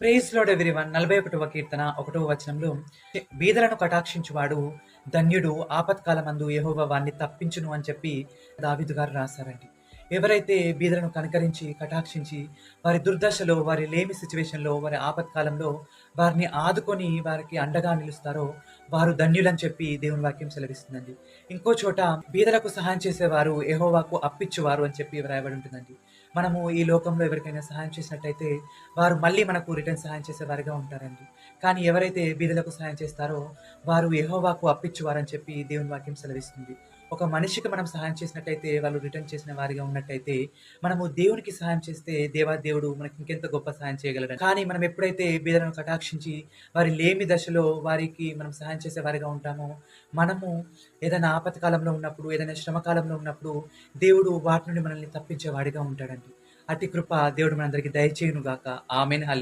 Praise lord everyone. 41వ కీర్తన 1వ వచనంలో, బీదలను కటాక్షించువాడు ధన్యుడు, ఆపత్కాలమందు యెహోవా వారిని తప్పించును అని చెప్పి దావీదు గారు రాశారండి. ఎవరైతే బీదలను కనికరించి, కటాక్షించి, వారి దుర్దశలో, వారి లేమి సిచ్యువేషన్‌లో, వారి ఆపత్కాలంలో వారిని ఆదుకొని, వారికి అండగా నిలుస్తారో వారు ధన్యులని చెప్పి దేవుని వాక్యం సెలవిస్తుందండి. ఇంకో చోట బీదలకు సహాయం చేసేవారు యెహోవాకు అప్పిచ్చువారు అని చెప్పి వ్రాయబడి ఉంటుందండి. మనము ఈ లోకంలో ఎవరికైనా సహాయం చేసినట్టయితే వారు మళ్ళీ మనకు రిటర్న్ సహాయం చేసేవారుగా ఉంటారండి. కానీ ఎవరైతే బీదలకు సహాయం చేస్తారో వారు యెహోవాకు అప్పిచ్చువారని చెప్పి దేవుని వాక్యం సెలవిస్తుంది. ఒక మనిషికి మనం సహాయం చేసినట్టయితే వాళ్ళు రిటర్న్ చేసిన వారిగా ఉన్నట్టయితే మనము దేవునికి సహాయం చేస్తే దేవాదేవుడు మనకి ఇంకెంత గొప్ప సహాయం చేయగలడు. కానీ మనం ఎప్పుడైతే బీదలను కటాక్షించి వారి లేమి దశలో వారికి మనం సహాయం చేసే వారిగా ఉంటామో, మనము ఏదైనా ఆపత్కాలంలో ఉన్నప్పుడు, ఏదైనా శ్రమ కాలంలో ఉన్నప్పుడు దేవుడు వాటి నుండి మనల్ని తప్పించేవాడిగా ఉంటాడండి. అట్టి కృప దేవుడు మనందరికీ దయచేయును గాక. ఆమేన్. హల్లెలూయా.